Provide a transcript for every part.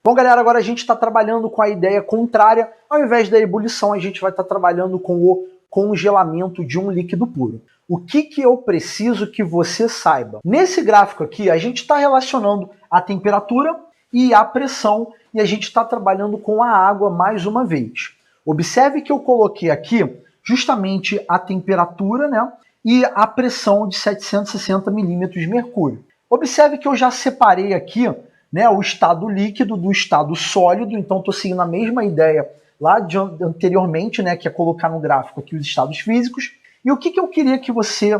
Bom, galera, agora a gente está trabalhando com a ideia contrária. Ao invés da ebulição, a gente vai estar trabalhando com o congelamento de um líquido puro. O que eu preciso que você saiba? Nesse gráfico aqui, a gente está relacionando a temperatura e a pressão, e a gente está trabalhando com a água mais uma vez. Observe que eu coloquei aqui justamente a temperatura, né, e a pressão de 760 milímetros de mercúrio. Observe que eu já separei aqui, né, o estado líquido do estado sólido, então estou seguindo a mesma ideia lá de anteriormente, né, que é colocar no gráfico aqui os estados físicos. E o que eu queria que você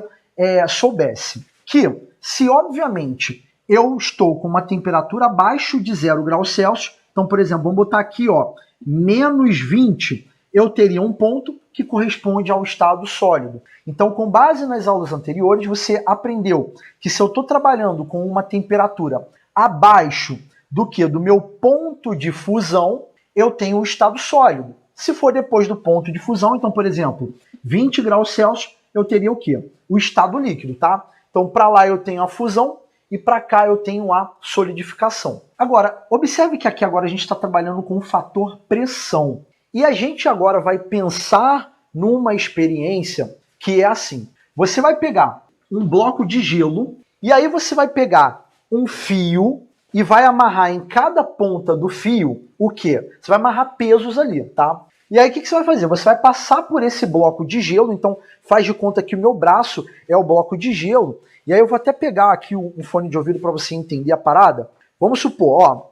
soubesse? Que se, obviamente, eu estou com uma temperatura abaixo de 0 graus Celsius, então, por exemplo, vamos botar aqui, ó, menos 20, eu teria um ponto que corresponde ao estado sólido. Então, com base nas aulas anteriores, você aprendeu que se eu estou trabalhando com uma temperatura abaixo do que do meu ponto de fusão, eu tenho o estado sólido. Se for depois do ponto de fusão, então, por exemplo, 20 graus Celsius, eu teria o quê? O estado líquido, tá? Então, para lá eu tenho a fusão e para cá eu tenho a solidificação. Agora, observe que aqui agora a gente está trabalhando com o fator pressão. E a gente agora vai pensar numa experiência que é assim. Você vai pegar um bloco de gelo e aí você vai pegar um fio e vai amarrar em cada ponta do fio o quê? Você vai amarrar pesos ali, tá? E aí o que você vai fazer? Você vai passar por esse bloco de gelo, então faz de conta que o meu braço é o bloco de gelo. E aí eu vou até pegar aqui um fone de ouvido para você entender a parada. Vamos supor, ó,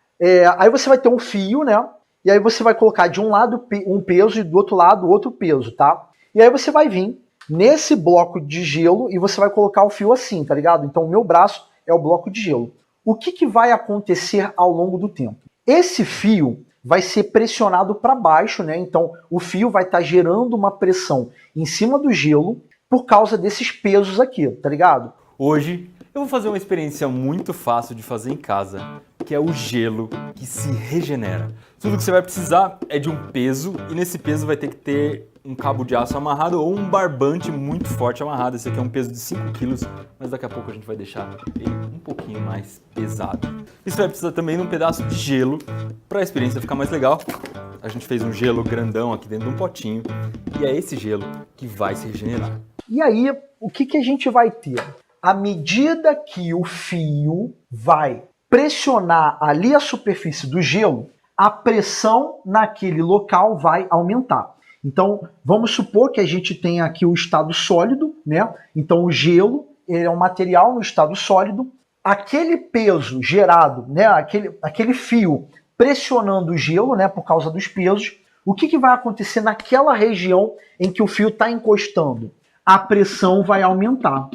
aí você vai ter um fio, né? E aí você vai colocar de um lado um peso e do outro lado outro peso, tá? E aí você vai vir nesse bloco de gelo e você vai colocar o fio assim, tá ligado? Então o meu braço é o bloco de gelo. O que vai acontecer ao longo do tempo? Esse fio vai ser pressionado para baixo, né? Então o fio vai estar gerando uma pressão em cima do gelo por causa desses pesos aqui, tá ligado? Hoje eu vou fazer uma experiência muito fácil de fazer em casa, que é o gelo que se regenera. Tudo que você vai precisar é de um peso, e nesse peso vai ter que ter um cabo de aço amarrado ou um barbante muito forte amarrado. Esse aqui é um peso de 5 kg, mas daqui a pouco a gente vai deixar ele um pouquinho mais pesado. E você vai precisar também de um pedaço de gelo para a experiência ficar mais legal. A gente fez um gelo grandão aqui dentro de um potinho, e é esse gelo que vai se regenerar. E aí, o que a gente vai ter? À medida que o fio vai pressionar ali a superfície do gelo, a pressão naquele local vai aumentar. Então, vamos supor que a gente tenha aqui o estado sólido, né? Então, o gelo ele é um material no estado sólido. Aquele peso gerado, né? Aquele fio pressionando o gelo, né? Por causa dos pesos, o que vai acontecer naquela região em que o fio está encostando? A pressão vai aumentar.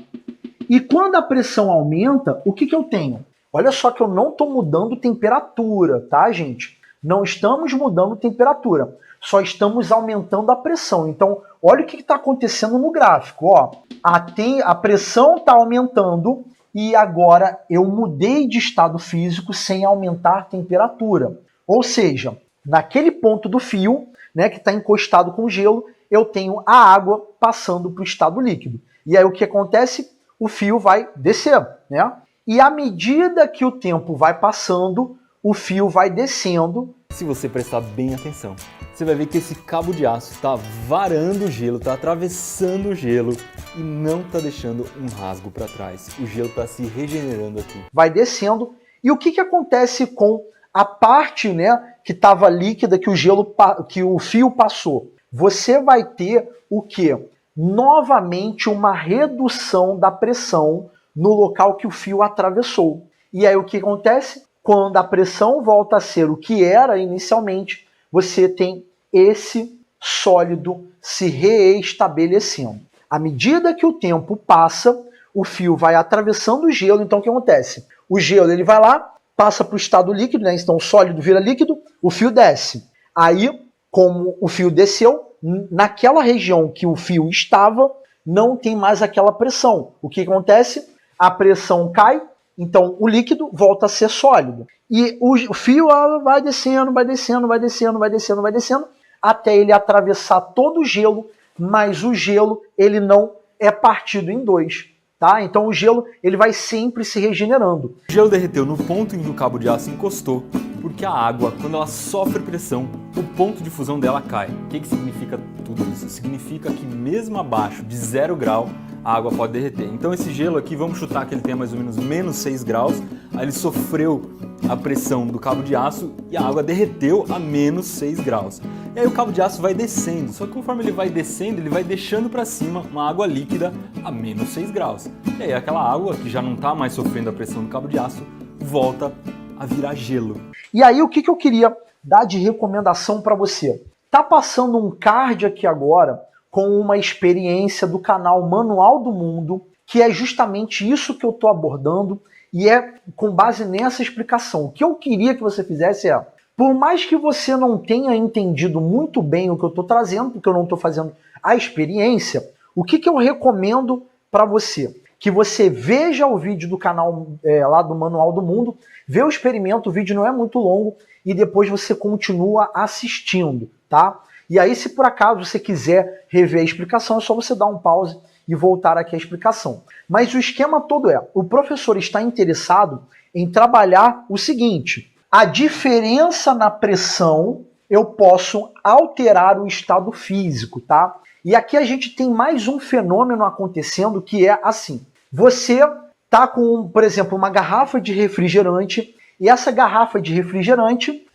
E quando a pressão aumenta, o que eu tenho? Olha só que eu não estou mudando temperatura, tá, gente? Não estamos mudando temperatura, só estamos aumentando a pressão. Então, olha o que está acontecendo no gráfico. Ó. A pressão está aumentando e agora eu mudei de estado físico sem aumentar a temperatura. Ou seja, naquele ponto do fio, né, que está encostado com gelo, eu tenho a água passando para o estado líquido. E aí o que acontece? O fio vai descer, né? E à medida que o tempo vai passando, o fio vai descendo. Se você prestar bem atenção, você vai ver que esse cabo de aço está varando o gelo, está atravessando o gelo e não está deixando um rasgo para trás. O gelo está se regenerando aqui. Vai descendo. E o que acontece com a parte, né, que estava líquida, que o fio passou? Você vai ter o quê? Novamente uma redução da pressão no local que o fio atravessou. E aí o que acontece? Quando a pressão volta a ser o que era inicialmente, você tem esse sólido se reestabelecendo. À medida que o tempo passa, o fio vai atravessando o gelo, então o que acontece? O gelo ele vai lá, passa para o estado líquido, né? Então o sólido vira líquido, o fio desce. Aí, como o fio desceu, naquela região que o fio estava, não tem mais aquela pressão. O que acontece? A pressão cai, então o líquido volta a ser sólido. E o fio vai descendo, vai descendo, vai descendo, vai descendo, vai descendo, até ele atravessar todo o gelo, mas o gelo ele não é partido em dois. tá? Então o gelo ele vai sempre se regenerando. O gelo derreteu no ponto em que o cabo de aço encostou, porque a água, quando ela sofre pressão, o ponto de fusão dela cai. O que significa tudo isso? Significa que mesmo abaixo de 0 grau, a água pode derreter. Então esse gelo aqui, vamos chutar que ele tenha mais ou menos menos 6 graus, aí ele sofreu a pressão do cabo de aço e a água derreteu a menos 6 graus. E aí o cabo de aço vai descendo, só que conforme ele vai descendo, ele vai deixando para cima uma água líquida a menos 6 graus. E aí aquela água, que já não está mais sofrendo a pressão do cabo de aço, volta a virar gelo. E aí o que eu queria dar de recomendação para você? Tá passando um card aqui agora com uma experiência do canal Manual do Mundo, que é justamente isso que eu estou abordando e é com base nessa explicação. O que eu queria que você fizesse é, por mais que você não tenha entendido muito bem o que eu estou trazendo, porque eu não estou fazendo a experiência, o que eu recomendo para você? Que você veja o vídeo do canal lá do Manual do Mundo, vê o experimento, o vídeo não é muito longo, e depois você continua assistindo, tá? E aí, se por acaso você quiser rever a explicação, é só você dar um pause e voltar aqui à explicação. Mas o esquema todo é, o professor está interessado em trabalhar o seguinte, a diferença na pressão, eu posso alterar o estado físico, tá? E aqui a gente tem mais um fenômeno acontecendo que é assim, você tá com, por exemplo, uma garrafa de refrigerante e essa garrafa de refrigerante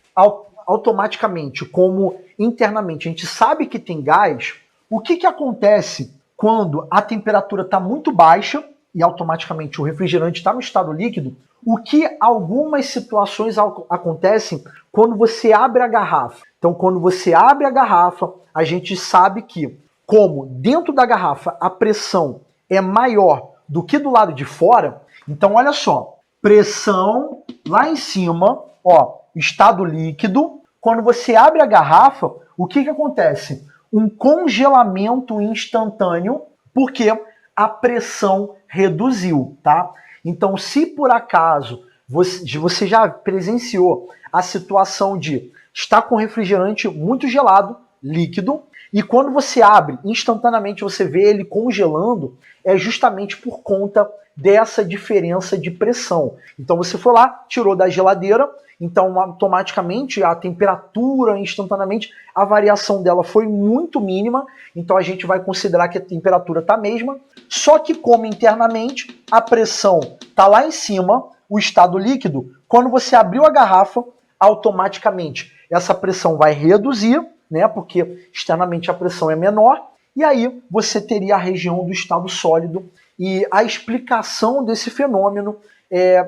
automaticamente, como internamente a gente sabe que tem gás, o que acontece quando a temperatura está muito baixa e automaticamente o refrigerante está no estado líquido? O que algumas situações acontecem quando você abre a garrafa? Então, quando você abre a garrafa, a gente sabe que, como dentro da garrafa a pressão é maior do que do lado de fora, então olha só, pressão lá em cima, ó, estado líquido, quando você abre a garrafa, o que acontece? Um congelamento instantâneo, porque a pressão reduziu, tá? Então, se por acaso você já presenciou a situação de estar com refrigerante muito gelado, líquido, e quando você abre, instantaneamente você vê ele congelando, é justamente por conta dessa diferença de pressão. Então você foi lá, tirou da geladeira, então automaticamente a temperatura, instantaneamente, a variação dela foi muito mínima, então a gente vai considerar que a temperatura está a mesma, só que como internamente a pressão está lá em cima, o estado líquido, quando você abriu a garrafa, automaticamente essa pressão vai reduzir, né, porque externamente a pressão é menor, e aí você teria a região do estado sólido, e a explicação desse fenômeno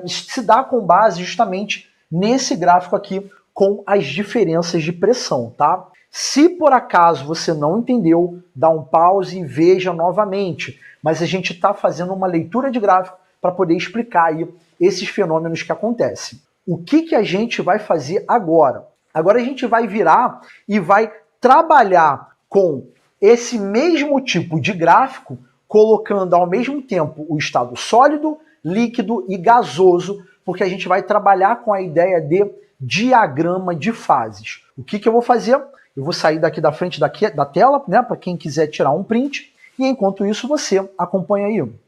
se dá com base justamente nesse gráfico aqui com as diferenças de pressão, tá? Se por acaso você não entendeu, dá um pause e veja novamente, mas a gente está fazendo uma leitura de gráfico para poder explicar aí esses fenômenos que acontecem. O que a gente vai fazer agora? Agora a gente vai virar e vai trabalhar com esse mesmo tipo de gráfico, colocando ao mesmo tempo o estado sólido, líquido e gasoso, porque a gente vai trabalhar com a ideia de diagrama de fases. O que eu vou fazer? Eu vou sair daqui da frente da tela, né, para quem quiser tirar um print, e enquanto isso você acompanha aí.